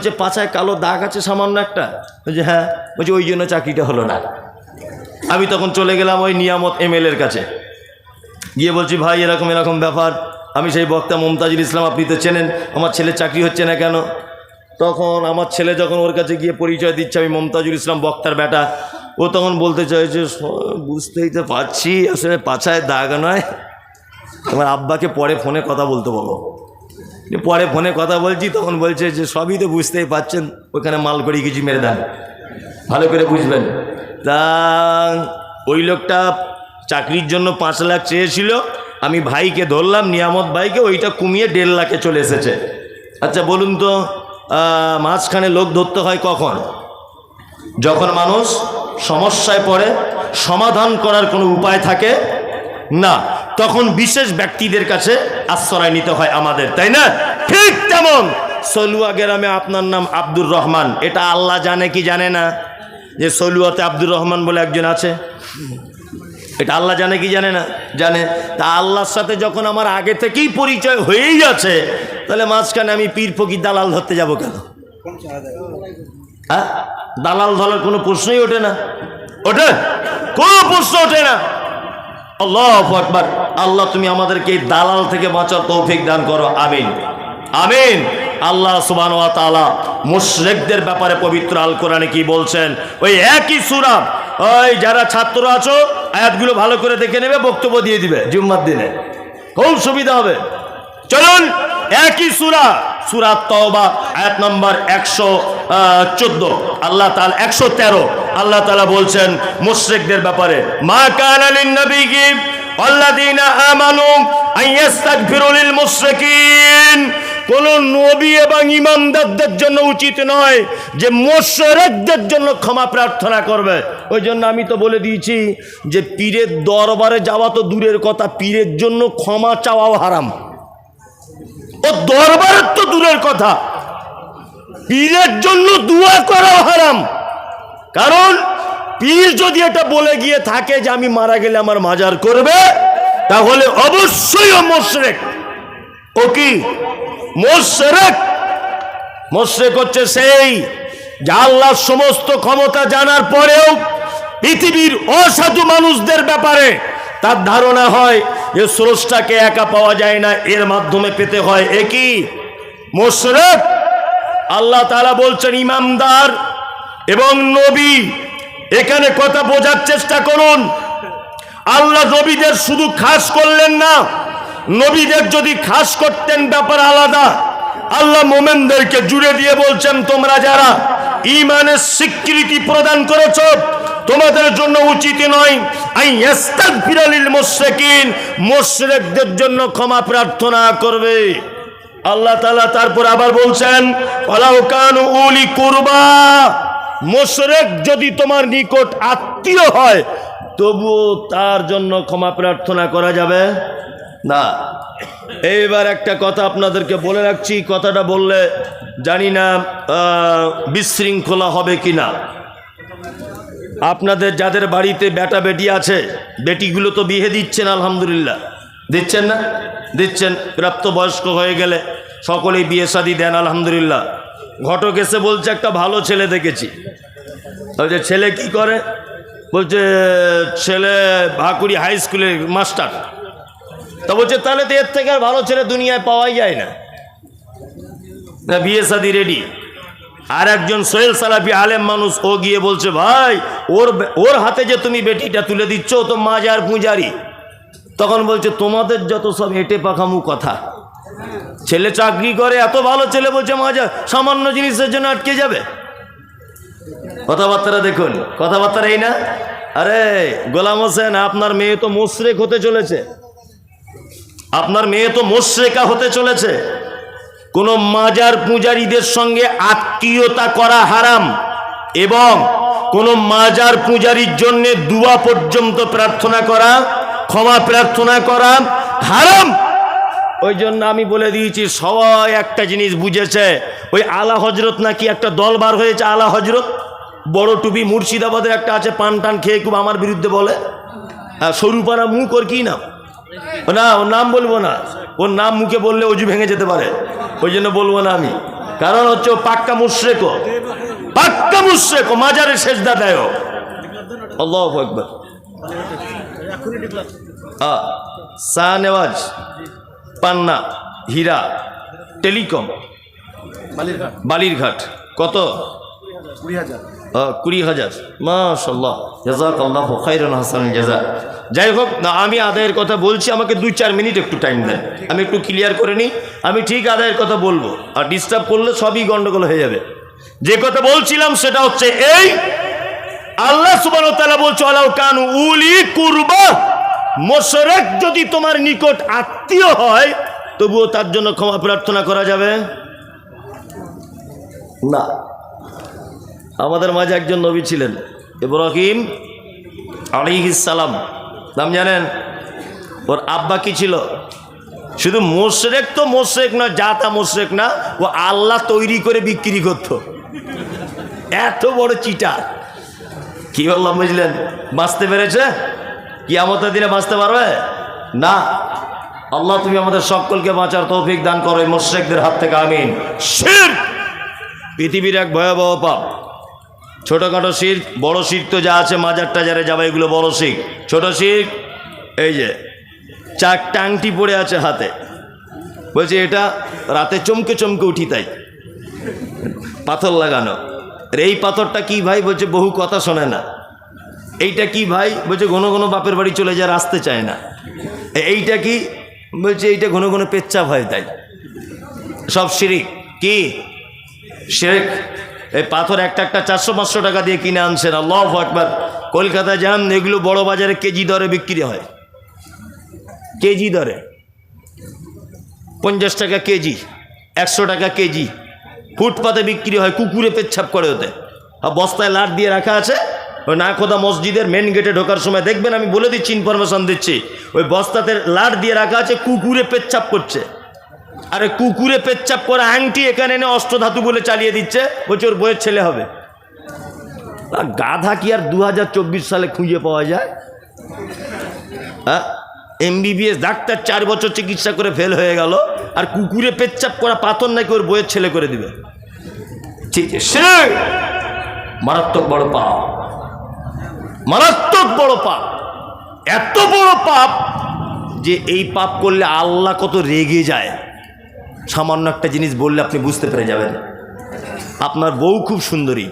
যে পাছায় কালো দাগ আছে সামান্য একটা, বলছে হ্যাঁ, বলছে ওই জন্য চাকরিটা হলো না। আমি তখন চলে গেলাম ওই নিয়ামত এমএলএর কাছে, গিয়ে বলছি ভাই এরকম এরকম ব্যাপার, আমি সেই বক্তা মমতাজুল ইসলাম, আপনি তো চেনেন, আমার ছেলে চাকরি হচ্ছে না কেন? তখন আমার ছেলে যখন ওর কাছে গিয়ে পরিচয় দিচ্ছে আমি মমতাজুল ইসলাম বক্তার বেটা, ও তখন বলতে চাইছে বুঝতেই তো পারছি আসলে পাছায় দাগ নয়, তোমার আব্বাকে পরে ফোনে কথা বলতে বলো। পরে ফোনে কথা বলছি, তখন বলছে যে সবই তো বুঝতেই পারছেন, ওখানে মাল করে কিছু মেরে দেন, ভালো করে বুঝবেন। তা ওই লোকটা চাকরির জন্য 5 লাখ চেয়েছিল, আমি ভাইকে ধরলাম, নিয়ামত ভাইকে, ওইটা কমিয়ে 1.5 লাখে চলে এসেছে। আচ্ছা বলুন তো, মাঝখানে লোক ধরতে হয় কখন? যখন মানুষ সমস্যায় পড়ে, সমাধান করার কোনো উপায় থাকে না, তখন বিশেষ ব্যক্তিদের কাছে আশ্রয় নিতে হয় আমাদের, তাই না? ঠিক তেমন সলুয়া গ্রামে আপনার নাম আব্দুর রহমান, এটা আল্লাহ জানে কি জানে না যে সলুয়াতে আব্দুর রহমান বলে একজন আছে? এটা আল্লাহ জানে কি জানে না? জানে। তা আল্লাহর সাথে যখন আমার আগে থেকেই পরিচয় হয়েই আছে, তাহলে মাঝখানে আমি পীর ফকির দালাল ধরতে যাব কেন? হ্যাঁ, দালাল ধরার কোনো প্রশ্নই ওঠে না, ওঠে? কোনো প্রশ্ন ওঠে না। আল্লাহু আকবার। আল্লাহ তুমি আমাদেরকে এই দালাল থেকে বাঁচার তৌফিক দান করো, আমিন আমিন। আল্লাহ সুবহানাহু ওয়া তাআলা মুশরিকদের ব্যাপারে পবিত্র আল কোরআনে কি বলছেন? ওই একই সূরা, ওই যারা ছাত্র আছো আয়াতগুলো ভালো করে দেখে নেবে, বক্তব্য দিয়ে দিবে জুম্মার দিনে, খুব সুবিধা হবে। চলুন একই সূরা, সূরা তাওবা আয়াত নম্বর 114, আল্লাহ তাআলা 113, আল্লাহ তাআলা বলছেন মুশরিকদের ব্যাপারে, মা কানা লিন নবিয়্যি ওয়াল্লাযীনা আমানু আইয়াস্তাগফিরু লিল মুশরিকিন। কোন নবী এবং ইমানদারদের জন্য উচিত নয় যে মুশরিকদের জন্য ক্ষমা প্রার্থনা করবে। ওই জন্য আমি তো বলে দিয়েছি যে পীরের দরবারে যাওয়া তো দূরের কথা, পীরের জন্য ক্ষমা চাওয়াও হারাম। ও দরবারের তো দূরের কথা, পীরের জন্য দোয়া করাও হারাম। কারণ পীর যদি এটা বলে গিয়ে থাকে যে আমি মারা গেলে আমার মাজার করবে, তাহলে অবশ্যই ও মুশরিক। ও কি মুশরিক? মুশরিক হচ্ছে সেই যে আল্লাহর সমস্ত ক্ষমতা জানার পরেও পৃথিবীর অসাধু মানুষদের ব্যাপারে তার ধারণা হয় যে স্রষ্টাকে একা পাওয়া যায় না, এর মাধ্যমে পেতে হয়। একই মুশরিক। আল্লাহ তাআলা বলছেন ইমানদার এবং নবী, এখানে কথা বোঝার চেষ্টা করুন। আল্লাহ নবীদের শুধু খাস করলেন না, নবীদের যদি খাস করতেন ব্যাপার আলাদা। আল্লাহ মোমেনদেরকে জুড়ে দিয়ে বলছেন তোমরা যারা ঈমানের স্বীকৃতি প্রদান করেছো, তোমাদের জন্য উচিত নয় আইয়াস্তাগফিরা লিল মুশরিকিন, মুশরিকদের জন্য ক্ষমা প্রার্থনা করবে। আল্লাহ তাআলা তারপর আবার বলছেন ওয়ালাউ কানু উলি কুরবা, মুশরিক যদি তোমার নিকট আত্মীয় হয় তবুও তার জন্য ক্ষমা প্রার্থনা করা যাবে না। এইবার একটা কথা আপনাদেরকে বলে রাখছি, কথাটা বললে জানি না বিশৃঙ্খলা হবে কিনা। আপনাদের যাদের বাড়িতে বেটা বেটি আছে, বেটিগুলো তো বিয়ে দিচ্ছেন আলহামদুলিল্লাহ, দিচ্ছেন না? দিচ্ছেন। প্রাপ্তবয়স্ক হয়ে গেলে সকলেই বিয়ে শাদী দেন আলহামদুলিল্লাহ। ঘটক এসে বলছে একটা ভালো ছেলে দেখেছি। বলছে ছেলে কি করে? বলছে ছেলে ভাকুড়ি হাই স্কুলের মাস্টার। তা বলছে তাহলে তো এর থেকে আর ভালো ছেলে দুনিয়ায় পাওয়াই যায় না, বিয়ে শাদী রেডি। আর একজন সোহেল সালাফি আলেম মানুষ, ও গিয়ে বলছে ভাই ওর হাতে যে তুমি বেটিটা তুলে দিচ্ছ, ও তো মাজার পূজারি। তখন বলছে তোমাদের যত সব এঁটে পাখামু কথা, ছেলে চাকরি করে, এত ভালো ছেলে, বলছে মাজার, সামান্য জিনিসের জন্য আটকে যাবে। কথাবার্তা দেখুন, কথাবার্তা এই না? আরে গোলাম হোসেন, আপনার মেয়ে তো মুশরিক হতে চলেছে, আপনার মেয়ে তো মুশরিকা হতে চলেছে। কোন মাজার পূজারীদের সঙ্গে আত্মীয়তা করা হারাম, এবং কোন মাজার পূজারীর জন্য দুয়া পর্যন্ত প্রার্থনা করা, ক্ষমা প্রার্থনা করা হারাম। ওই জন্য আমি বলে দিয়েছি, সবাই একটা জিনিস বুঝেছে, ওই আলা হজরত নাকি একটা দল বার হয়েছে, আলা হজরত, বড় টুপি, মুর্শিদাবাদের একটা আছে, পান টান খেয়ে খুব আমার বিরুদ্ধে বলে, সরুপাড়া মুখ, ওর কি নাম? না ওর নাম বলবো না, ওর নাম মুখে বললে অজু ভেঙে যেতে পারে, ওই জন্য বলবো না আমি। কারণ হচ্ছে ও পাক্কা মুশরিক, মাজারে সেজদা দেয়। আল্লাহু আকবার। শাহনেওয়াজ, পান্না, হীরা, টেলিকম, বালিরঘাট। কত? 20,000। মাশাআল্লাহ, জাযাকাল্লাহু খাইরান হাসানাল জাযা। যাই হোক না, আমি আদায়ের কথা বলছি, আমাকে 2-4 মিনিট একটু টাইম দেন, আমি একটু ক্লিয়ার করে নিই। আমি ঠিক আদায়ের কথা বলবো, আর ডিস্টার্ব করলে সবই গন্ডগোল হয়ে যাবে। যে কথা বলছিলাম সেটা হচ্ছে এই, আল্লাহ সুবহানাহু ওয়া তাআলা বলছে আলাউ কানু উলি কুরবা, মুশরিক যদি তোমার নিকট আত্মীয় হয় তবুও তার জন্য ক্ষমা প্রার্থনা করা যাবে না। আমাদের মাঝে একজন নবী ছিলেন, ইব্রাহিম আলাইহিস সালাম। নাম জানেন? ওর আব্বা কি ছিল? শুধু মুশরিক তো মুশরিক না, জাতা মুশরিক না, ও আল্লাহ তৈরি করে বিক্রি করত। এত বড় চিটার। কি বললাম বুঝলেন? বাঁচতে পেরেছে? কিয়ামতের দিনে বাঁচতে পারবে না। আল্লাহ তুমি আমাদের সকলকে বাঁচার তৌফিক দান করো এই মুশরিকদের হাত থেকে, আমিন। শিরক পৃথিবীর এক ভয়াবহ পাপ। ছোটোখাটো শিরক, বড় শিরক তো যা আছে মাজার টাজারে যাবে, এগুলো বড় শিরক। ছোট শিরক এই যে চারটা আংটি পড়ে আছে হাতে, বলছে এটা রাতে চমকে চমকে উঠি তাই, পাথর লাগানো। এই পাথরটা কি ভাই? বলছে বহু কথা শোনে না। এইটা কি ভাই? বলছে ঘন ঘন বাপের বাড়ি চলে যায়, আসতে চায় না। এইটা কি? বলছে এইটা ঘন ঘন পেচ্ছাপ হয় তাই। সব শিরক। কি শিরক? এই পাথর একটা একটা 400-500 টাকা দিয়ে কিনে আনছেন। আল্লাহু আকবার। কলকাতায় যান, এগুলো বড় বাজারে কেজি দরে বিক্রি হয়, কেজি দরে। 50 টাকা কেজি, 100 টাকা কেজি। ফুটপাতে বিক্রি হয়, কুকুরে পেচ্ছাপ করে ওতে। আর বস্তায় লাট দিয়ে রাখা আছে। ওই নাখোদা মসজিদের মেন গেটে ঢোকার সময় দেখবেন, আমি বলে দিচ্ছি, ইনফরমেশন দিচ্ছি, ওই বস্তাতে লাট দিয়ে রাখা আছে, কুকুরে পেচ্ছাপ করছে। আরে কুকুরে পেচ্ছাপ করে আংটি এখানে এনে অষ্টধাতু বলে চালিয়ে দিচ্ছে, বলছে ওর বইয়ের ছেলে হবে। গাধা কি আর 2024 সালে খুঁজে পাওয়া যায়? হ্যাঁ, MBBS ডাক্তার 4 বছর চিকিৎসা করে ফেল হয়ে গেল, আর কুকুরে পেচ্ছাপ করা পাথর নাকি ওর বইয়ের ছেলে করে দিবে। ঠিক আছে, মারাত্মক বড় পাপ, মারাত্মক বড় পাপ। এত বড় পাপ যে এই পাপ করলে আল্লাহ কত রেগে যায়। সামান্য একটা জিনিস বললে আপনি বুঝতে পেরে যাবেন। আপনার বউ খুব সুন্দরী,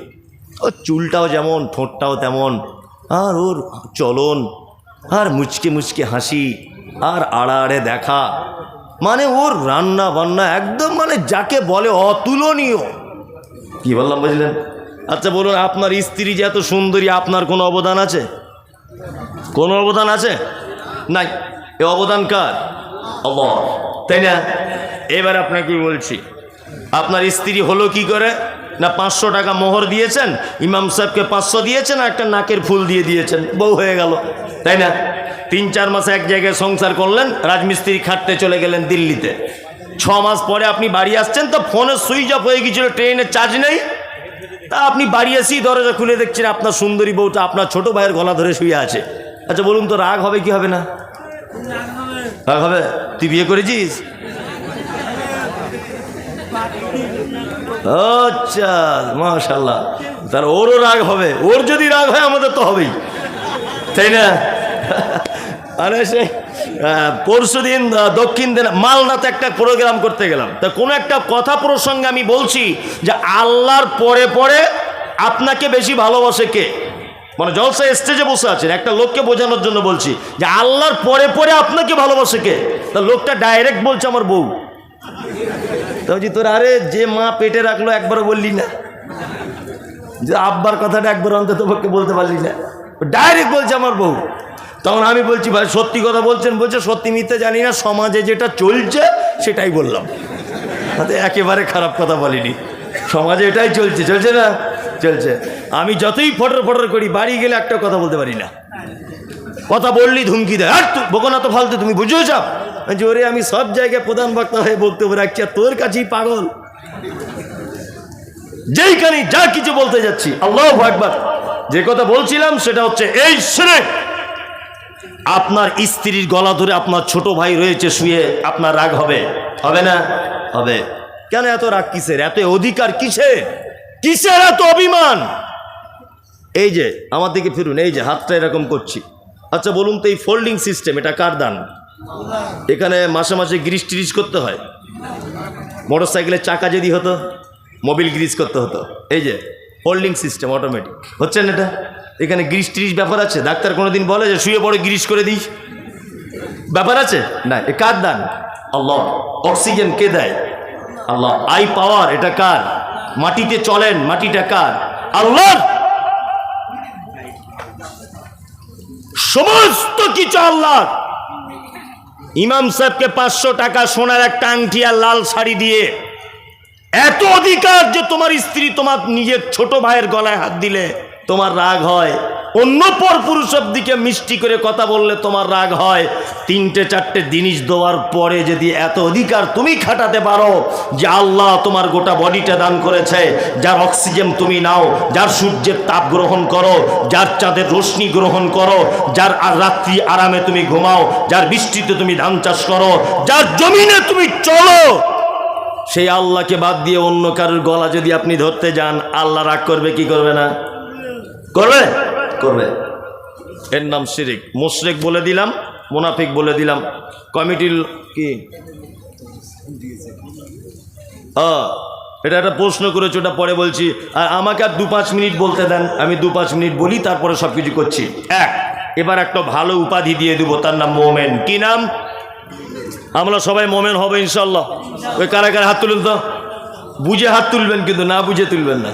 ওর চুলটাও যেমন, ঠোঁটটাও তেমন, আর ওর চলন, আর মুচকে মুচকে হাসি, আর আড়াআড়ে দেখা, মানে ওর রান্না বান্না একদম মানে যাকে বলে অতুলনীয়। কি বললাম বুঝলেন? আচ্ছা বলুন, আপনার স্ত্রী যে এত সুন্দরী, আপনার কোনো অবদান আছে? কোনো অবদান আছে? নাই। এ অবদান কার? আল্লাহ, তাই না? এবার আপনাকে বলছি, আপনার স্ত্রী হলো কি করে? না 500 টাকা মোহর দিয়েছেন, ইমাম সাহেবকে 500 দিয়েছেন, আর একটা নাকের ফুল দিয়ে দিয়েছেন, বউ হয়ে গেল, তাই না? 3-4 মাস এক জায়গায় সংসার করলেন, রাজমিস্ত্রি খাটতে চলে গেলেন দিল্লিতে। 6 মাস পরে আপনি বাড়ি আসছেন, তো ফোনের সুইচ অফ হয়ে গিয়েছিল, ট্রেনের চার্জ নেই। তা আপনি বাড়ি এসেই দরজা খুলে দেখছেন আপনার সুন্দরী বউটা আপনার ছোট ভাইয়ের গলা ধরে শুয়ে আছে। আচ্ছা বলুন তো, রাগ হবে কি হবে না? রাগ হবে। তুই বিয়ে করেছিস? আচ্ছা, মাশাআল্লাহ। তার ওরও রাগ হবে। ওর যদি রাগ হয় আমাদের তো হবেই, তাই না? আরে সে পরশুদিন দক্ষিণ দিন মালদাতে একটা প্রোগ্রাম করতে গেলাম, তা কোনো একটা কথা প্রসঙ্গে আমি বলছি যে আল্লাহর পরে পরে আপনাকে বেশি ভালোবাসে কে? মানে জলসায় স্টেজে বসে আছেন, একটা লোককে বোঝানোর জন্য বলছি যে আল্লাহর পরে পরে আপনাকে ভালোবাসে কে? তা লোকটা ডাইরেক্ট বলছে আমার বউ। তো তোর, আরে যে মা পেটে রাখলো একবারও বললি না, যে আব্বার কথাটা একবার অন্তত পক্ষে বলতে পারলি না, ডাইরেক্ট বলছে আমার বউ। তখন আমি বলছি ভাই সত্যি কথা বলছেন? বলছে সত্যি মিথ্যে জানি না, সমাজে যেটা চলছে সেটাই বললাম। একেবারে খারাপ কথা বলিনি, সমাজে এটাই চলছে, চলছে না? চলছে। আমি যতই ফটর ফটর করি, বাড়ি গেলে একটা কথা বলতে পারি না, কথা বললি ধুমকি দেয়, আর তুই বকো না তো ফালতু, তুমি বুঝেও চাপ। জোরে আমি সব জায়গায় প্রধান বক্তা হয়ে বক্তব্য রাখছি, আর তোর কাছেই পাগল, যেইখানে যা কিছু বলতে যাচ্ছি। আল্লাহু আকবার। যে কথা বলছিলাম সেটা হচ্ছে এই শিরক। আপনার স্ত্রীর গলা ধরে আপনার ছোট ভাই রয়েছে শুয়ে, আপনার রাগ হবে? হবে না? হবে। কেন এত রাগ কিসের, এত অধিকার কিসের, কিসের এত অভিমান? এই যে আমার দিকে ফিরুন, এই যে হাতটা এরকম করছি। আচ্ছা বলুন তো, এই ফোল্ডিং সিস্টেম এটা কার দান? এখানে মাসে মাসে গ্রিস ট্রিস করতে হয়? মোটর সাইকেলের চাকা যদি হতো, মোবিল গ্রিস করতে হতো। এই যে ফোল্ডিং সিস্টেম অটোমেটিক হচ্ছে না এটা, এখানে গ্রিস ট্রিস ব্যাপার আছে? ডাক্তার কোনোদিন বলে যে শুয়ে পড়ে গ্রিস করে দিই, ব্যাপার আছে? না, এ কার দান? আল্লাহ। অক্সিজেন কে দেয়? আল্লাহ। আই পাওয়ার এটা কার? মাটিতে চলেন, মাটিটা কার? আল্লাহ। সমস্ত কিছু আল্লাহ। ইমাম সাহেবকে 500 টাকা সোনার একটা আংটি আর লাল শাড়ি দিয়ে এত অধিকার যে তোমার স্ত্রী তোমার নিজের ছোট ভাইয়ের গলায় হাত দিলে তোমার রাগ হয়, অন্য পর পুরুষের দিকে মিষ্টি করে কথা বললে তোমার রাগ হয়, 3-4টে জিনিস দেওয়ার পরে যদি এত অধিকার তুমি খাটাতে পারো যে আল্লাহ তোমার গোটা বডিটা দান করেছে, যার অক্সিজেন তুমি নাও, যার সূর্যের তাপ গ্রহণ করো, যার চাঁদের রশ্মি গ্রহণ করো, যার রাত্রি আরামে তুমি ঘুমাও, যার বৃষ্টিতে তুমি ধান চাষ করো, যার জমিনে তুমি চলো, সেই আল্লাহকে বাদ দিয়ে অন্য কারোর গলা যদি আপনি ধরতে যান, আল্লাহ রাগ করবে কি করবে না? করবে, করবে। এর নাম শিরিক। মুশরিক বলে দিলাম, মুনাফিক বলে দিলাম। কমিটির কি এটা একটা প্রশ্ন করেছে, ওটা পরে বলছি। আর আমাকে আর 2-5 মিনিট বলতে দেন, আমি 2-5 মিনিট বলি, তারপরে সব কিছু করছি। এবার একটা ভালো উপাধি দিয়ে দেবো, তার নাম মোমেন। কি নাম? আমরা সবাই মোমেন হবে ইনশাল্লাহ। ওই কারা কারা হাত তুলুন তো, বুঝে হাত তুলবেন, কিন্তু না বুঝে তুলবেন না।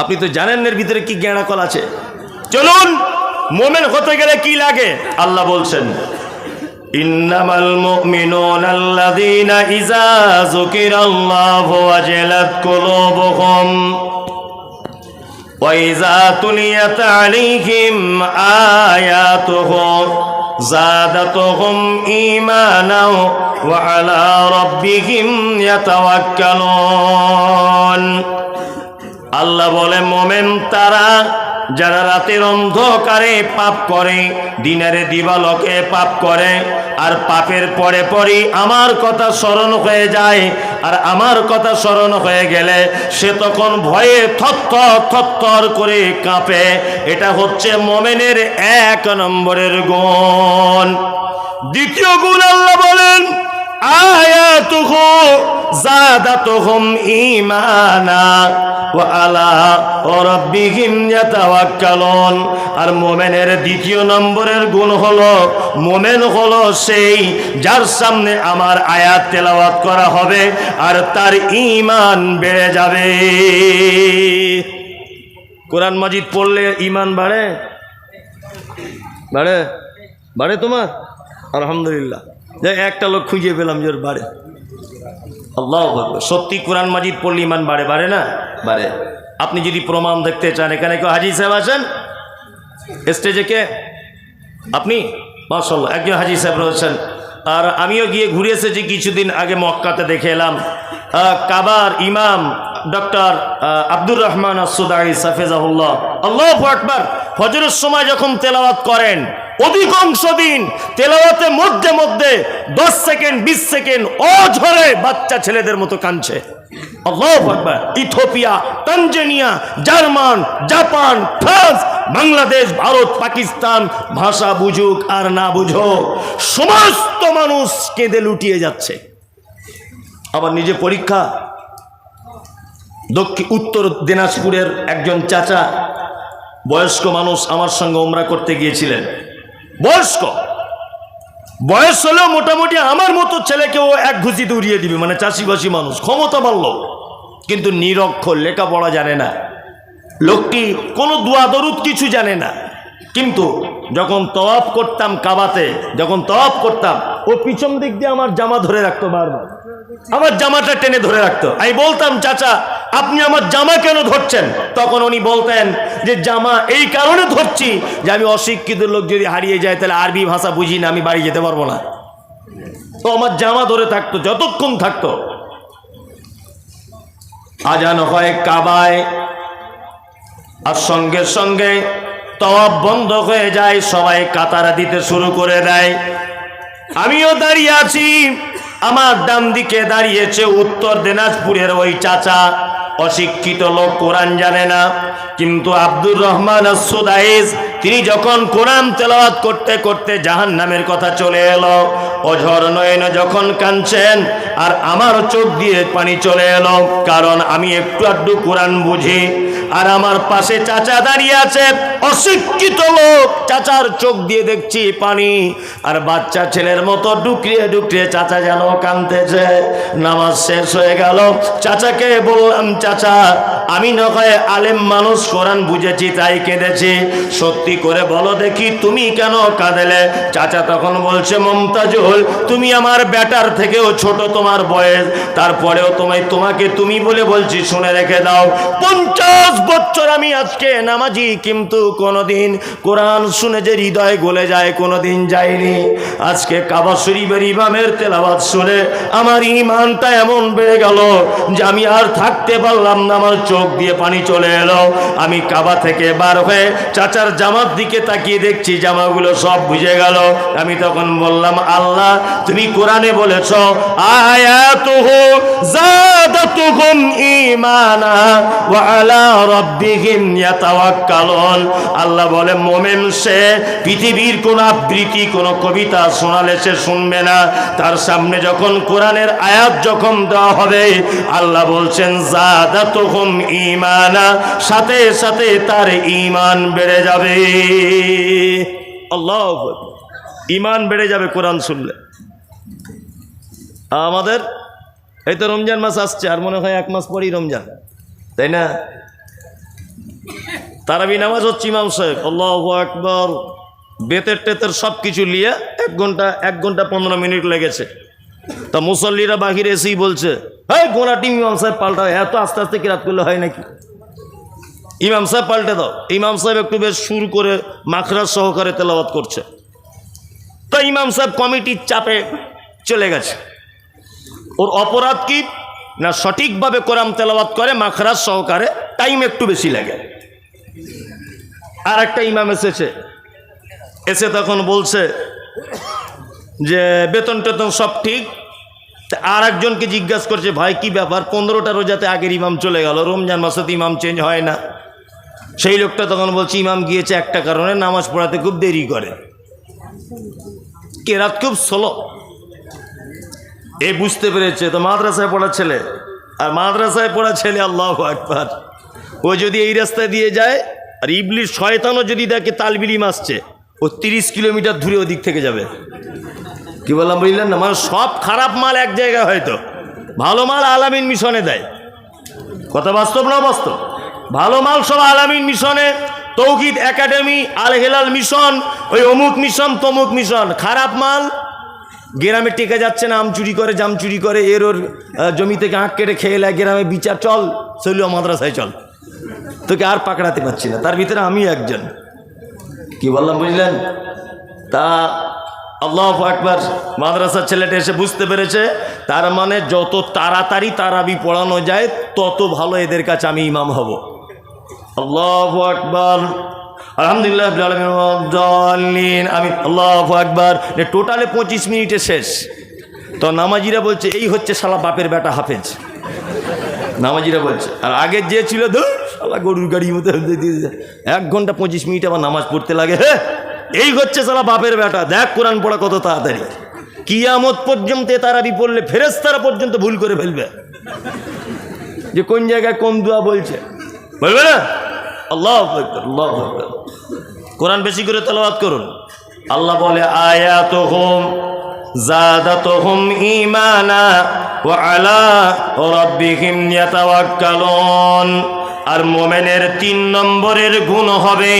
আপনি তো জানেন এর ভিতরে কি জ্ঞানাকল আছে। চলুন, মোমেন হতে গেলে কি লাগে? আল্লাহ বলছেন, ইন্নামাল মুমিনুনা আল্লাযীনা ইযা যুকিরাল্লাহু ওয়াজিলাত কুলুবুহুম ওয়া ইযা তুলিয়াত আলাইহিম আয়াতুহু যাদাতুহুম ঈমানাও ওয়া আলা রাব্বিহিম ইয়াতাওয়াক্কালুন। আল্লাহ বলে, মোমেন তারা যারা রাতের অন্ধকারে পাপ করে, দিনের দিবালোকে পাপ করে, আর পাপের পরে পরে আমার কথা স্মরণ হয়ে যায়, আর আমার কথা স্মরণ হয়ে গেলে সে তখন ভয়ে থরথর থরথর করে কাঁপে। এটা হচ্ছে মোমেনের 1 নম্বরের গুণ। দ্বিতীয় গুণ আল্লাহ বলেন, আয়াতুহু যাদাতুহুম ঈমানা ওয়া আলা রাব্বিহিম ইয়াতাওয়াক্কালুন। আর মোমেনের দ্বিতীয় নম্বরের গুণ হলো, মোমেন হলো সেই যার সামনে আমার আয়াত তেলাওয়াত করা হবে আর তার ঈমান বেড়ে যাবে। কোরআন মাজিদ পড়লে ঈমান বাড়ে, বাড়ে, বাড়ে তোমার? আলহামদুলিল্লাহ, একটা লোক খুঁজে পেলাম যে বাড়ে। আল্লাহু আকবার। সত্যি কোরআন মাজিদ পড়লে ঈমান বাড়ে, বাড়ে না? বাড়ে। আপনি যদি প্রমাণ দেখতে চান, এখানে কেউ হাজী সাহেব আছেন স্টেজে? কে আপনি? মাশাআল্লাহ, একজন হাজী সাহেব রয়েছেন। আর আমিও গিয়ে ঘুরে এসেছি কিছুদিন আগে, মক্কাতে দেখে এলাম। কাবার ইমাম ডক্টর আব্দুর রহমান আসুদাই হাফেজাহুল্লাহ, আল্লাহু আকবার, ফজরের সময় যখন তেলাওয়াত করেন, অধিকাংশ দিন তেলাওয়াতের মধ্যে মধ্যে 10 সেকেন্ড 20 সেকেন্ড অঝরে বাচ্চা ছেলেদের মতো কাঁদছে। আল্লাহু আকবার। Ethiopia, Tanzania, German, Japan, France, Bangladesh, Bharat, Pakistan, ভাষা বুঝুক আর না বুঝুক, সমস্ত মানুষ কেঁদে লুটিয়ে যাচ্ছে। আবার নিজে পরীক্ষা। উত্তর দিনাজপুরের একজন চাচা, বয়স্ক মানুষ, আমার সঙ্গে উমরা করতে গিয়েছিলেন। বয়স্ক, বয়স হলেও মোটামুটি আমার মতো ছেলেকেও এক ঘুষিতে উড়িয়ে দিবে, মানে চাষিবাসী মানুষ, ক্ষমতা বাড়ল, কিন্তু নিরক্ষর, লেখাপড়া জানে না। লোকটি কোনো দোয়া দরুদ কিছু জানে না। কিন্তু যখন তওয়াফ করতাম কাবাতে, যখন তওয়াফ করতাম, ও পিছন দিক দিয়ে আমার জামা ধরে রাখতো, বারবার আমার জামাটা টেনে ধরে রাখতো। আমি বলতাম, চাচা আপনি আমার জামা কেন ধরছেন? তখন উনি বলতেন যে জামা এই কারণে ধরছি যে আমি অশিক্ষিত লোক, যদি হারিয়ে যায় তাহলে আরবি ভাষা বুঝি না, আমি বাড়ি যেতে পারবো না। তো আমার জামা ধরে থাকতো, যতক্ষণ থাকতো। আজান হয় কাবায়, আর সঙ্গে সঙ্গে তওয়াফ বন্ধ হয়ে যায়, সবাই কাতারা দিতে শুরু করে দেয়। আমিও দাঁড়িয়ে আছি, আমার ডান দিকে দাঁড়িয়েছে উত্তর দিনাজপুরের ওই চাচা, অশিক্ষিত লোক, কোরআন জানে না, কিন্তু আব্দুর রহমান আস-সুদাইস তিনি যখন কোরআন তেলাওয়াত করতে করতে জাহান্নামের কথা চলে এলো, অঝর নয়নে যখন কাঁদছেন আর আমার চোখ দিয়ে পানি চলে এলো, কারণ আমি একটু আধটু কোরআন বুঝি। আর আমার পাশে চাচা দাঁড়িয়ে আছে, অশিক্ষিত লোক, চাচার চোখ দিয়ে দেখছি পানি, আর বাচ্চা ছেলের মতো ডুকরিয়ে ডুকরিয়ে চাচা যেন কাঁদতেছে। নামাজ শেষ হয়ে গেল, চাচাকে বললাম, চাচা আমি না হয় আলেম মানুষ, কোরআন বুঝেছি তাই কেঁদেছি, সত্যি করে বলো দেখি তুমি কেন কাঁদেলে? চাচা তখন বলছে, মমতাজুল তুমি আমার বেটার থেকেও ছোট তোমার বয়স, তারপরেও তোমাকে তুমি বলে বলছি, শুনে রেখে দাও, 50 বছর আমি আজকে নামাজি, কিন্তু কোনোদিন কোরআন শুনে যে হৃদয় গলে যায় কোনোদিন যায়নি। আজকে কাবা শরীফের ইমামের তেলাওয়াত শুনে আমার ঈমানটা এমন বেড়ে গেল যে আমি আর থাকতে পারলাম না, আমার চোখ দিয়ে পানি চলে এলো। আমি কাবা থেকে বার হয়ে চাচার জামার দিকে তাকিয়ে দেখছি জামাগুলো সব বুঝে গেল। আমি তখন বললাম, আল্লাহ তুমি কোরআনে বলেছ আয়াতুহু যাদাতুহুম ঈমানা ওয়া আলা রাব্বিহিম ইয়াতাওয়াক্কালুন। আল্লাহ বলে মোমেন সে পৃথিবীর কোন আবৃত্তি কোন কবিতা শোনালে সে শুনবে না, তার সামনে যখন কোরআনের আয়াত যখন দেওয়া হবে আল্লাহ বলছেন যাদাতুহুম ঈমানা, সাথে সাথে তার ঈমান বেড়ে যাবে। আল্লাহু আকবার, ঈমান বেড়ে যাবে কোরআন শুনলে। আমাদের এই তো রমজান মাস আসছে, আর মনে হয় 1 মাস পরেই রমজান, তাই না? তারাবি নামাজ হচ্ছে, ইমাম সাহেব আল্লাহু আকবার, বেতের টেতের সব কিছু নিয়ে 1 ঘন্টা 15 মিনিট লেগেছে। তা মুসল্লিরা বাহিরে এসেই বলছে, হ্যাঁ গোনাটি ইমাম সাহেব পাল্টাও, এত আস্তে আস্তে কিরাত করলে হয় নাকি? ইমাম সাহেব পাল্টে দাও। ইমাম সাহেব একটু বেশ সুর করে মাখরাজ সহকারে তেলাওয়াত করছে, তো ইমাম সাহেব কমিটির চাপে চলে গেছে। ওর অপরাধ কি না, সঠিকভাবে কোরআন তেলাওয়াত করে মাখরাজ সহকারে, টাইম একটু বেশি লাগে। আর একটা ইমাম এসে তখন বলছে যে বেতন টেতন সব ঠিক। আর একজনকে জিজ্ঞাসা করছে, ভাই কি ব্যাপার, 15টা রোজাতে আগের ইমাম চলে গেল, রমজান মাসে তো ইমাম চেঞ্জ হয় না। সেই লোকটা তখন বলছে, ইমাম গিয়েছে একটা কারণে, নামাজ পড়াতে খুব দেরি করে, কেরাত খুব স্লো। এ বুঝতে পেরেছে তো মাদ্রাসায় পড়া ছেলে, আর মাদ্রাসায় পড়া ছেলে আল্লাহু আকবার, ও যদি এই রাস্তায় দিয়ে যায় আর ইবলিস শয়তানও যদি দেখে তালবিল ইলম আসছে, ও 30 কিলোমিটার দূরে ওদিক থেকে যাবে। কি বললাম বুঝলেন না? মানে সব খারাপ মাল এক জায়গায়, হয়তো ভালো মাল আলামিন মিশনে দেয়। কথা বাস্তব না বাস্তব? ভালো মাল সব আলামিন মিশনে, তৌহিদ একাডেমি, আল হেলাল মিশন, ওই অমুক মিশন তমুক মিশন। খারাপ মাল গ্রামে টেকে যাচ্ছে না, আম চুরি করে জাম চুরি করে, এর ওর জমি থেকে আঁক কেটে খেয়ে লাগে, গ্রামে বিচার চল, চলিও মাদ্রাসায় চল, তোকে আর পাকড়াতে পারছি না। তার ভিতরে আমি একজন। কি বললাম বুঝলেন? তা আল্লাহু আকবার, মাদ্রাসার ছেলেটা এসে বুঝতে পেরেছে, তার মানে যত তাড়াতাড়ি তারাবি পড়ানো যায় তত ভালো এদের কাছে আমি ইমাম হব। আল্লাহু আকবার, আলহামদুলিল্লাহ আমি আল্লাহু আকবার। টোটালে 25 মিনিটে শেষ। তো নামাজিরা বলছে, এই হচ্ছে শালা বাপের বেটা হাফেজ, নামাজিরা বলছে। আর আগে যে ছিল শালা গরুর গাড়ির মতো 1 ঘন্টা 25 মিনিট আবার নামাজ পড়তে লাগে। হ্যাঁ, এই হচ্ছে শালা বাপের বেটা। দেখ কোরআন পড়া কত তাড়াতাড়ি, কিয়ামত পর্যন্ত তারাবি পড়লে ফেরেশতারা পর্যন্ত ভুল করে ফেলবে যে কোন জায়গায় কোন দোয়া বলছে, বলবে না? আল্লাহু আকবার, আল্লাহু আকবার। কোরআন বেশি করে তেলাওয়াত করুন। আল্লাহ বলে আয়াতুহুম যাদাতুহুম ঈমানা ওয়া আলা রাব্বিহিম ইয়াতাওয়াক্কালুন। আর মোমেনের 3 নম্বরের গুণ হবে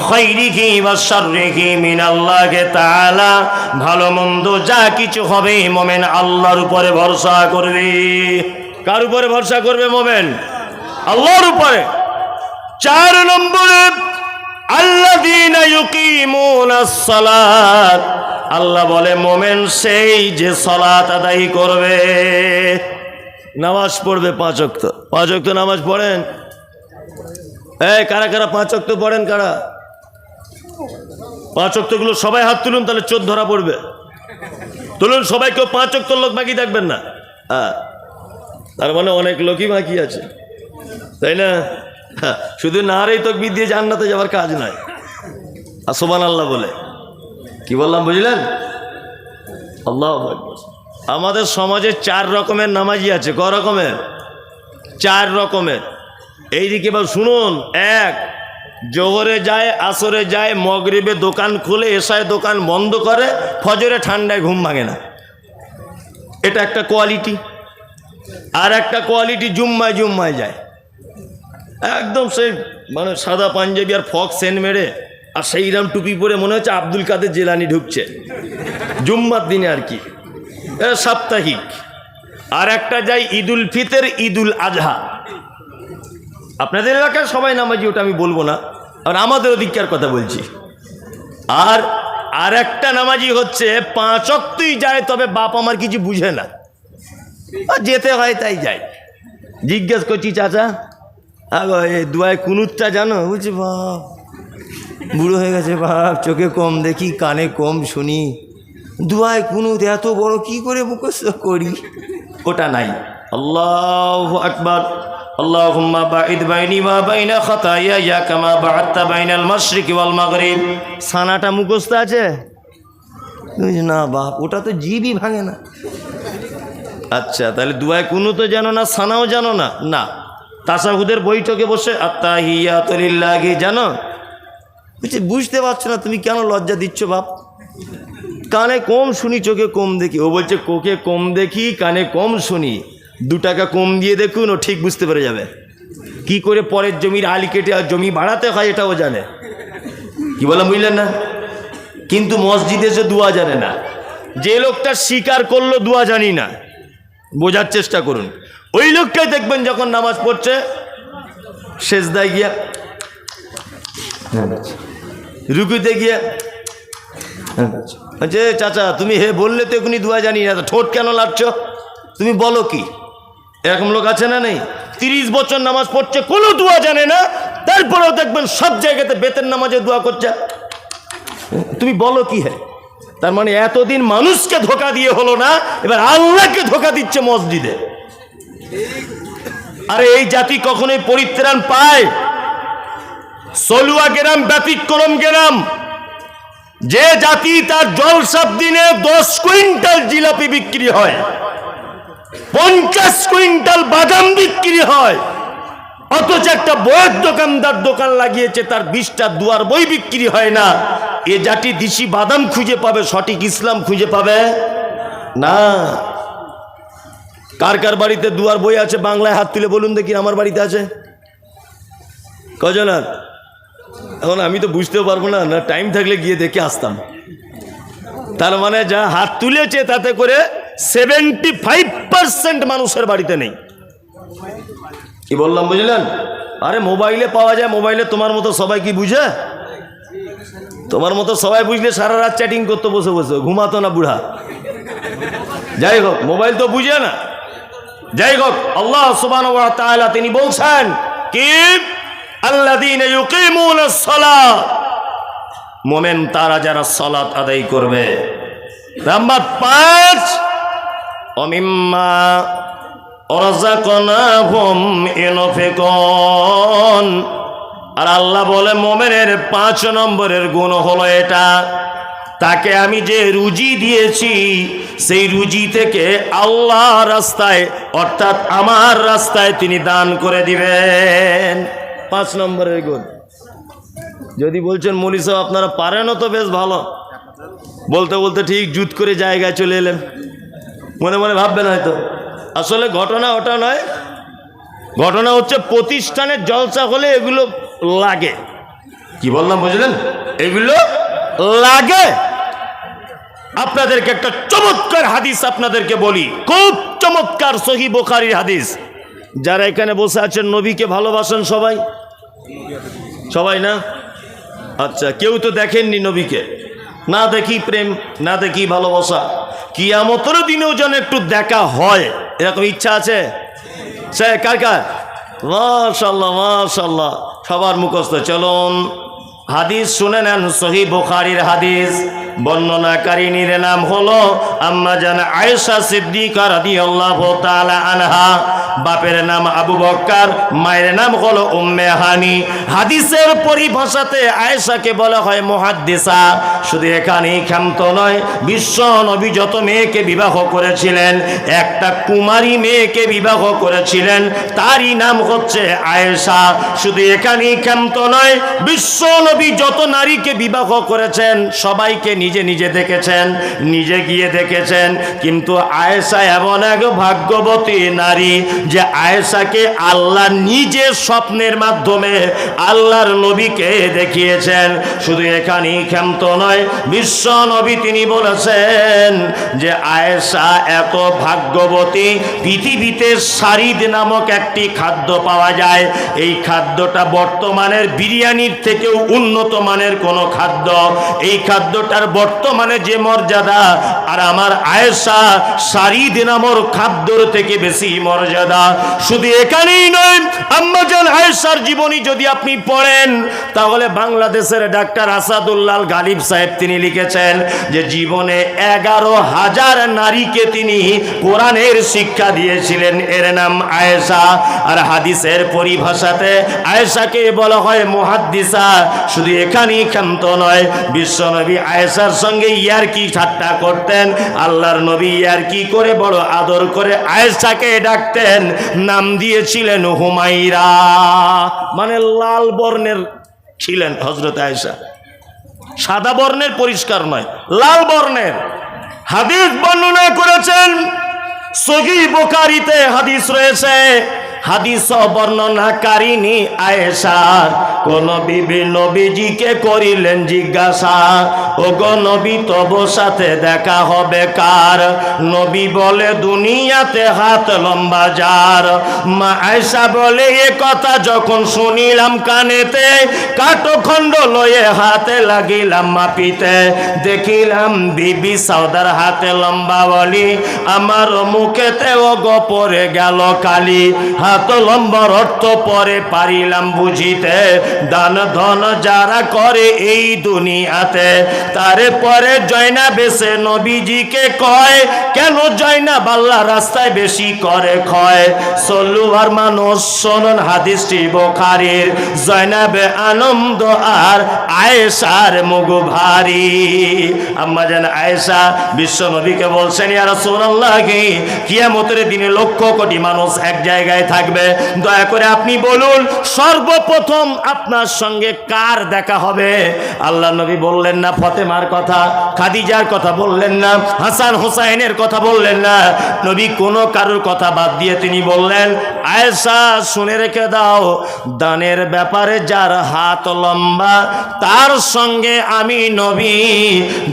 খাইরিহি ওয়া শাররিহি মিনাল্লাহি তাআলা। ভালো মন্দ যা কিছু হবে মোমেন আল্লাহর উপরে ভরসা করবে। কার উপরে ভরসা করবে মোমেন? আল্লাহর উপরে। 4 নম্বরে আল্লাযীনা ইউকিমুনাস সালাত। আল্লাহ বলে মোমেন সেই যে সালাত আদায় করবে, নামাজ পড়বে 5 ওয়াক্ত। 5 ওয়াক্ত নামাজ পড়েন? এই কারা কারা 5 ওয়াক্ত পড়েন? কারা 5 ওয়াক্তগুলো সবাই হাত তুলুন, তাহলে চোর ধরা পড়বে। তুলুন, সবাই কেউ 5 ওয়াক্ত লোক বাকি থাকবেন না। হ্যাঁ, তার মানে অনেক লোকই বাকি আছে, তাই না? হ্যাঁ, শুধু নারে তাকবীর দিয়ে জান্নাতে যাওয়ার কাজ নয়, আর সুবহানাল্লাহ বলে। কি বললাম বুঝলেন? আল্লাহু আকবার। আমাদের সমাজে 4 রকমের নামাজি আছে। ক রকমের? 4 রকমের। এইদিকে এবার শুনুন, 1 জোহরে যায়, আসরে যায়, মগরিবে দোকান খুলে, এশায় দোকান বন্ধ করে, ফজরে ঠান্ডায় ঘুম ভাঙে না। এটা একটা কোয়ালিটি। আর একটা কোয়ালিটি জুম্মায় জুম্মায় যায়, একদম সেই মানে সাদা পাঞ্জাবি আর ফক সেন্ট মেরে আর সেইরাম টুপি পরে মনে হচ্ছে আব্দুল কাদের জেলানি ঢুকছে জুম্মার দিনে আর কি, সাপ্তাহিক। আর একটা যায় ঈদুল ফিতর, ঈদুল আজহা। আপনাদের এলাকায় সবাই নামাজি, ওটা আমি বলবো না, আর আমাদের ওদিককার কথা বলছি। আর একটা নামাজি হচ্ছে 5 ওয়াক্তই যায়, তবে বাপ আমার কিছু বুঝে না, যেতে হয় তাই যায়। জিজ্ঞেস করছি, চাচা এই দুয়ায় কুনুতটা জানো? বুঝছি, বাপ বুড়ো হয়ে গেছে বাপ, চোখে কম দেখি, কানে কম শুনি, দুয়ায় কুনুত এত বড় কি করে মুখস্থ করি? ওটা নাই। আল্লাহু আকবার। আল্লাহুম্মা বাঈদ বাইনি ওয়া বাইনা খাতায়ায়া কামা বা'আদতা বাইনাল মাশরিকি ওয়াল মাগরিব। সানাটা মুখস্থ আছে? না বাপ, ওটা তো জিবই ভাঙে না। আচ্ছা, তাহলে দুয়ায় কুনুতও জানো না, সানাও জানো না? না। তাশাহুদের বৈঠকে বসে আত্তাহিয়াতু লিল্লাহি জানো? বলছি বুঝতে পারছো না, তুমি কেন লজ্জা দিচ্ছ বাপ? কানে কম শুনি, চোখে কম দেখি। ও বলছে কোকে কম দেখি, কানে কম শুনি, 2 টাকা কম দিয়ে দেখুন, ও ঠিক বুঝতে পেরে যাবে কি করে পরের জমির আলি কেটে আর জমি বাড়াতে হয়, এটাও জানে। কি বললাম বুঝলেন না? কিন্তু মসজিদে এসে দোয়া জানে না। যে লোকটা স্বীকার করলো দোয়া জানি না, বোঝার চেষ্টা করুন। ওই লোকটাই দেখবেন যখন নামাজ পড়ছে সেজদায় গিয়া, রুকুতে গিয়ে, যে চাচা তুমি হে বললে তো এখনই দোয়া জানি না, ঠোঁট কেন লাড়ছ? তুমি বলো কি? এরকম লোক আছে না নেই? 30 বছর নামাজ পড়ছে, কোনো দোয়া জানে না, তারপরেও দেখবেন সব জায়গাতে বেতের নামাজে দোয়া করছে। তুমি বলো কি? হ্যাঁ, তার মানে এতদিন মানুষকে ধোকা দিয়ে হলো না, এবার আল্লাহকে ধোকা দিচ্ছে মসজিদে। আরে এই জাতি কখনোই পরিত্রাণ পায়? সলুয়া গ্রাম ব্যতিক্রম গ্রাম, যে জাতি তার জলসার দিনে 10 কুইন্টাল জিলাপি বিক্রি হয়, 50 কুইন্টাল বাদাম বিক্রি হয়, অথচ একটা বইয়ের দোকানদার দোকান লাগিয়েছে, তার 20টা দুয়ার বই বিক্রি হয় না। এ জাতি দিশি বাদাম খুঁজে পাবে, সঠিক ইসলাম খুঁজে পাবে না। কার কার বাড়িতে দুয়ার বই আছে বাংলায়? হাত তুলে বলুন দেখি। আমার বাড়িতে আছে কজন? আর এখন আমি তো বুঝতেও পারবো না, না টাইম থাকলে গিয়ে দেখে আসতাম। তার মানে যা হাত তুলেছে তাতে করে 75% মানুষের বাড়িতে নেই। কি বললাম বুঝলেন? আরে মোবাইলে পাওয়া যায়, মোবাইলে তোমার মতো সবাই কি বুঝে? তোমার মতো সবাই বুঝলে সারা রাত চ্যাটিং করতে বসে বসে ঘুমাতো না বুড়া। যাই হোক, মোবাইল তো বুঝে না। যাই হোক, আল্লাহ সুবহানাহু ওয়া তাআলা তিনি বলছেন কি, আল্লাযীনা ইউকিমুনাস সালাত, মুমিন তারা যারা সালাত আদায় করবে। নাম্বার 5, ওমিম্মা রাযাকনাহুম ইউনফিকুন। আর আল্লাহ বলে মুমিনের 5 নম্বরের গুণ হলো এটা, তাকে আমি যে রুজি দিয়েছি সেই রুজি থেকে আল্লাহ রাস্তায় অর্থাৎ আমার রাস্তায় তিনি দান করে দিবেন। 5 নম্বরের গুণ। যদি বলছেন মৌলী সাহেব আপনারা পারেনও তো বেশ ভালো, বলতে বলতে ঠিক জুত করে জায়গায় চলে এলেন, মনে মনে ভাববেন হয়তো। আসলে ঘটনা ওটা নয়, ঘটনা হচ্ছে প্রতিষ্ঠানের জলসা হলে এগুলো লাগে। কি বললাম বুঝলেন? এগুলো লাগে। আপনাদেরকে একটা চমৎকার হাদিস আপনাদেরকে বলি, খুব চমৎকার, সহিহ বুখারীর হাদিস। যারা এখানে বসে আছেন নবীকে ভালোবাসেন সবাই? সবাই না? আচ্ছা, কেউ তো দেখেননি নবীকে। না দেখি প্রেম, না দেখি ভালোবাসা, কিয়ামতের দিনেও যেন একটু দেখা হয়, এরকম ইচ্ছা আছে? সে কার কার? মাশাআল্লাহ মাশাআল্লাহ, সবার মুখস্থ। চলুন হাদিস শুনে নেন, সহিহ বুখারীর হাদিস। বর্ণনাকারিনীর নাম হলো আম্মা জান আয়েশা সিদ্দিকা রাদিয়াল্লাহু তাআলা আনহা। বাপের নাম আবু বকর, মায়ের নাম হলো উম্মে হানি। হাদিসের পরিভাষাতে আয়েশাকে বলা হয় মুহাদ্দিসা। শুধু এখানেই ক্ষান্ত নয়, বিশ্ব নবী যত মেয়েকে বিবাহ করেছিলেন, একটা কুমারী মেয়েকে বিবাহ করেছিলেন, তারই নাম হচ্ছে আয়েশা। শুধু এখানেই ক্ষান্ত নয়, বিশ্ব নবী যত নারীকে বিবাহ করেছেন সবাইকে নিজে নিজে দেখেছেন, নিজে গিয়ে দেখেছেন। কিন্তু আয়েশা এমন এক ভাগ্যবতী নারী যে আয়েশাকে আল্লাহ নিজে স্বপ্নের মাধ্যমে আল্লাহর নবীকে দেখিয়েছেন। শুধু এখানেই ক্ষান্ত নয়, বিশ্ব নবী তিনি বলেছেন যে আয়েশা এত ভাগ্যবতী, পৃথিবীতে শারিদ নামক একটি খাদ্য পাওয়া যায়, এই খাদ্যটা বর্তমানের বিরিয়ানির থেকেও উন্নত মানের কোনো খাদ্য। এই খাদ্যটার বর্তমানে যে মর্যাদা, আর আমার আয়েশা শারিদ নামক খাদ্যর থেকে বেশি মর্যাদা। শুধু এখানেই নয়, আম্মা জান আয়েশার জীবনী যদি আপনি পড়েন তাহলে বাংলাদেশের ডাক্তার আসাদুল্লাহ গালিব সাহেব তিনি লিখেছেন যে জীবনে 11,000 নারীকে তিনি কোরআনের শিক্ষা দিয়েছিলেন, এর নাম আয়েশা। আর হাদিসের পরিভাষাতে আয়েশাকে বলা হয় মুহাদ্দিসা। শুধু এখানেই ক্ষান্ত নয়, বিশ্বনবী আয়েশার সঙ্গে ইয়ারকি ঠাট্টা করতেন। আল্লাহর নবী ইয়ারকি করে বড় আদর করে আয়েশাকে ডাকতেন, নাম দিয়েছিলেন হুমাইরা, মানে লাল বর্ণের ছিলেন হযরত আয়েশা। সাদা বর্ণের, পরিষ্কার নয়, লাল বর্ণের। হাদিস বর্ণনা করেছেন সহিহ বুখারীতে হাদিস রয়েছে। হাদিস বর্ণনাকারিনী আয়েশা কোন বিবি নবীজিকে করিলেন জিজ্ঞাসা, ওগো নবী তব সাথে দেখা হবে কার? নবী বলে দুনিয়াতে হাত লম্বা যার। মা আয়েশা বলে এ কথা যখন শুনিলাম কানেতে, কাঠখণ্ড লয়ে হাতে লাগিলাম মাপিতে। দেখিলাম বিবি সাউদার হাতে লম্বা বলি, আমার মুখেতে ওগো পড়ে গেল কালি। হাত লম্বার অর্থ পরে পারিলাম বুঝিতে, দান ধন যারা করে এই দুনিয়াতে, তারে পরে জয়না বেশে নবীজিকে কয়, কেন জয়না বাল্লা রাস্তায় বেশি করে ক্ষয়। সল্লুয়ার মানুষ শোনন হাদিসটি বুখারীর, জয়নাবে আনন্দ আর আয়েশার মুখ ভারী। আম্মা জান আয়েশা বিশ্ব নবীকে বলছেন, ইয়া রাসূলুল্লাহ, কিয়ামতের দিনে লক্ষ কোটি মানুষ এক জায়গায় থাকবে, দয়া করে আপনি বলুন সর্বপ্রথম আপনার সঙ্গে কার দেখা হবে? আল্লাহ নবী বললেন না ফাতেমার কথা, খাদিজার কথা বললেন না, হাসান হুসাইনের কথা বললেন না। নবী কোনো কারোর কথা বাদ দিয়ে তিনি বললেন, আয়েশা শুনে রেখে দাও, দানের ব্যাপারে যার হাত লম্বা তার সঙ্গে আমি নবী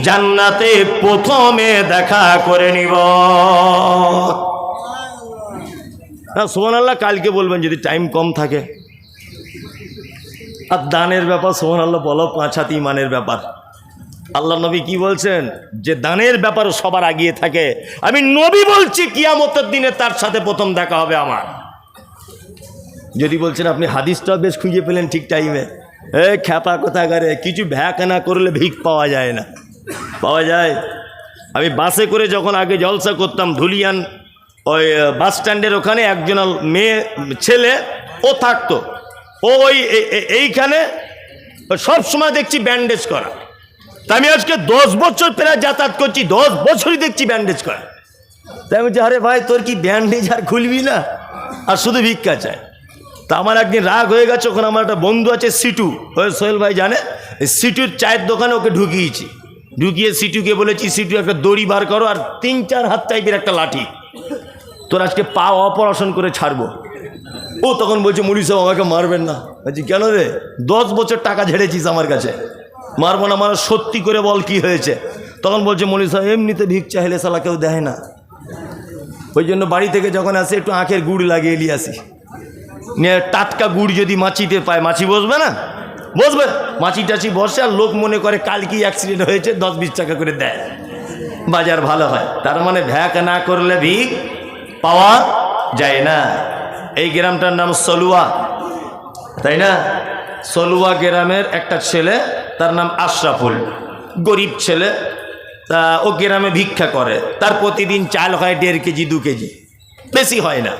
জান্নাতে প্রথমে দেখা করে নিব। না সুবহানাল্লাহ কালকে বলবেন যদি টাইম কম থাকে। আর দানের ব্যাপার সুবহানাল্লাহ বলো 5 হাত ইমানের ব্যাপার। আল্লাহ নবী কি বলছেন যে দানের ব্যাপার সবার আগিয়ে থাকে। আমি নবী বলছি কিয়ামতের দিনে তার সাথে প্রথম দেখা হবে আমার। যদি বলছেন আপনি হাদিসটা বেশ খুঁজে পেলেন ঠিক টাইমে, খ্যাপা কোথাকারে, কিছু ভ্যাক না করলে ভিক পাওয়া যায় না। পাওয়া যায়। আমি বাসে করে যখন আগে জলসা করতাম ধুলিয়ান, ওই বাস স্ট্যান্ডের ওখানে একজন মেয়ে ছেলে ও থাকতো, ও ওই এইখানে সব সময় দেখছি ব্যান্ডেজ করা। তা আমি আজকে 10 বছর প্রায় যাতায়াত করছি, 10 বছরই দেখছি ব্যান্ডেজ করা। তাই আমি বলছি, আরে ভাই তোর কি ব্যান্ডেজ আর খুলবি না, আর শুধু ভিক্ষা চায়। তা আমার একদিন রাগ হয়ে গেছে, ওখানে আমার একটা বন্ধু আছে সিটু, ওই সোহেল ভাই জানে, সিটুর চায়ের দোকানে ওকে ঢুকিয়েছি। ঢুকিয়ে সিটুকে বলেছি, সিটু একটা দড়ি বার করো আর 3-4 হাত টাইপের একটা লাঠি, তোর আজকে পা অপারেশন করে ছাড়বো। ও তখন বলছে, মুড়ি সাহেব আমাকে মারবেন না। বলছি কেন রে? 10 বছর টাকা ঝেড়েছিস আমার কাছে, মারবো না? মানে সত্যি করে বল কি হয়েছে? তখন বলছে, মুড়ি সাহেব এমনিতে ভিক চাইলে শালা কেউ দেয় না, ওই জন্য বাড়ি থেকে যখন আসে একটু আখের গুড় লাগিয়ে নিয়ে আসি। নিয়ে টাটকা গুড় যদি মাছিতে পায়, মাছি বসবে না? বসবে। মাছি টাছি বসে, আর লোক মনে করে কাল কি অ্যাক্সিডেন্ট হয়েছে, 10-20 টাকা করে দেয়, বাজার ভালো হয়। তার মানে ভ্যাক না করলে ভিক পাওয়া যায় না। এই গ্রামটার নাম সলুয়া, তাই না? সলুয়া গ্রামের একটা ছেলে, তার নাম আশরাফুল। গরিব ছেলে, তা ও গ্রামে ভিক্ষা করে, তার প্রতিদিন চাল হয় 1.5 কেজি 2 কেজি, বেশি হয় না।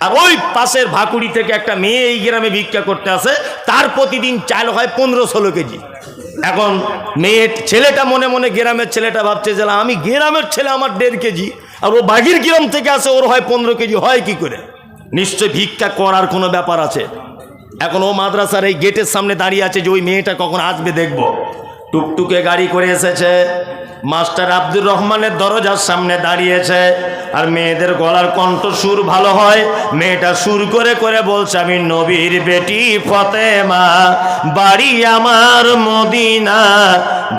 আর ওই পাশের ভাকুড়ি থেকে একটা মেয়ে এই গ্রামে ভিক্ষা করতে আসে, তার প্রতিদিন চাল হয় 15-16 কেজি। এখন ছেলেটা মনে মনে, গ্রামের ছেলেটা ভাবছে যে আমি গ্রামের ছেলে, আমার 1.5 কেজি, আর ও বাগির গ্রাম থেকে আসে, ওর হয় 15 কেজি, হয় কি করে? নিশ্চয় ভিক্ষা করার কোনো ব্যাপার আছে। এখন ও মাদ্রাসার এই গেটের সামনে দাঁড়িয়ে আছে যে ওই মেয়েটা কখন আসবে দেখব। টুকটুকে গাড়ি করে এসেছে, মাস্টার আব্দুর রহমানের দরজার সামনে দাঁড়িয়েছে, আর মেয়েদের গলার কণ্ঠ সুর ভালো হয়। মেয়েটা সুর করে করে বলছে, আমি নবীর বেটি ফতেমা, বাড়ি আমার মদিনা,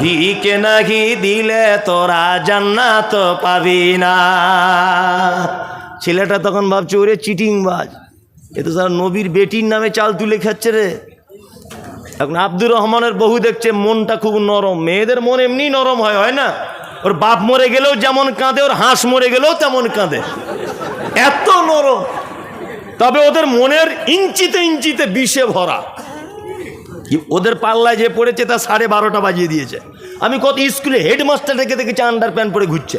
ভিকে নাহি দিলে তোরা জান্নাত পাবি না। ছেলেটা তখন ভাবছে, ওরে চিটিংবাজ, এ তো স্যার নবীর বেটির নামে চাল তুলে খাচ্ছে রে। এখন আব্দুর রহমানের বহু দেখছে মনটা খুব নরম, মেয়েদের মন এমনি নরম হয় না? ওর বাপ মরে গেলেও যেমন কাঁদে, ওর হাঁস মরে গেলেও তেমন কাঁদে, এত নরম। তবে ওদের মনের ইঞ্চিতে ইঞ্চিতে বিষে ভরা। ওদের পাল্লায় যে পড়েছে তা 12:30 বাজিয়ে দিয়েছে। আমি কত স্কুলে হেডমাস্টার রেখে দেখেছি আন্ডার প্যান্ট পরে ঘুরছে।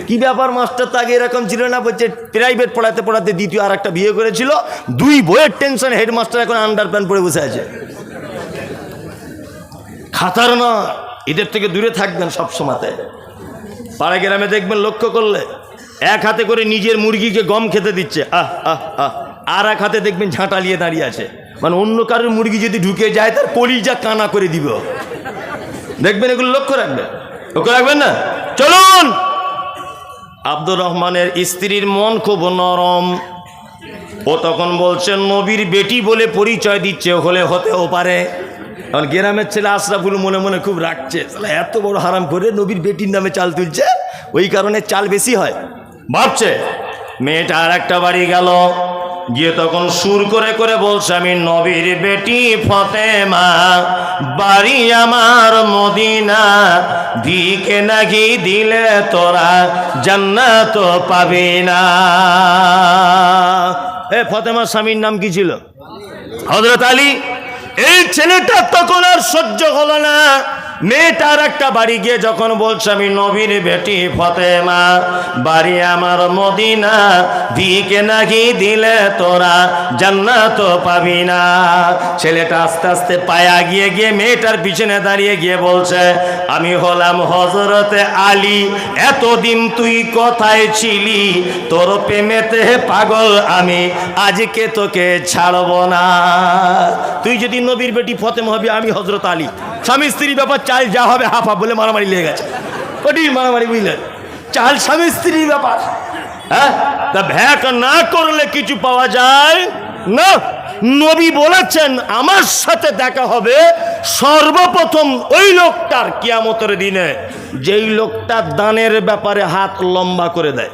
কি ব্যাপার, মাস্টার তো আগে এরকম ছিল না, বলছে প্রাইভেট পড়াতে পড়াতে দ্বিতীয় আর একটা বিয়ে করেছিল, 2 বইয়ের টেনশন, হেডমাস্টার এখন আন্ডার প্যান্ট পরে বসে আছে। খাতার না, এদের থেকে দূরে থাকবেন সব সময়তে। পাড়া গ্রামে দেখবেন, লক্ষ্য করলে এক হাতে করে নিজের মুরগিকে গম খেতে দিচ্ছে, আর এক হাতে দেখবেন ঝাঁটা নিয়ে দাঁড়িয়ে আছে, মানে অন্য কারোর মুরগি যদি ঢুকে যায় তার কলিজা কানা করে দিব। দেখবেন, এগুলো লক্ষ্য রাখবেন না? চলুন। আব্দুর রহমানের স্ত্রীর মন খুব নরম। ও তখন বলছে, নবীর বেটি বলে পরিচয় দিচ্ছে, হলে হতেও পারে। কারণ গ্রামের ছেলে আশরাফুল মনে মনে খুব রাখছে, এত বড় হারাম করে নবীর বেটির নামে চাল তুলছে, ওই কারণে চাল বেশি হয় ভাবছে। মেয়েটা আর একটা বাড়ি গেল, গিয়ে তখন সুর করে করে বলছে, আমি নবীর বেটি ফতেমা, বাড়ি আমার মদিনা, ভিকে নাহি দিলে তোরা জান্নাত পাবি না। ফতেমার স্বামীর নাম কি ছিল? হযরত আলী। এই ছেলেটা তখন আর সহ্য হলো না। মেয়েটার একটা বাড়ি গিয়ে যখন বলছে, আমি নবীর বেটি ফতেমা, বাড়ি আমার মদিনা, ভিকে নাহি দিলে তোরা জান্নাত পাবি না। ছেলেটা আস্তে আস্তে পায়া গিয়ে গিয়ে মেয়েটার পিছনে দাঁড়িয়ে গিয়ে বলছে, আমি হলাম হযরতে আলী, এতদিন তুই কোথায় ছিলি? তোর প্রেমেতে পাগল আমি, আজকে তোকে ছাড়ব না। তুই যদি নবীর বেটি ফতেমা হবি, আমি হযরত আলী। স্বামী স্ত্রী ব্যাপার, চাল যা হবে হাফ হাফ বলে মারামারি লেগে গেছে, কঠিন মারামারি, বুঝলেন? চাল স্বামী স্ত্রীর ব্যাপার, হ্যাঁ? তা ভ্যাক না করলে কিছু পাওয়া যায় না। নবী বলেছেন, আমার সাথে দেখা হবে সর্বপ্রথম ওই লোকটার কিয়ামতের দিনে, যেই লোকটা দানের ব্যাপারে হাত লম্বা করে দেয়।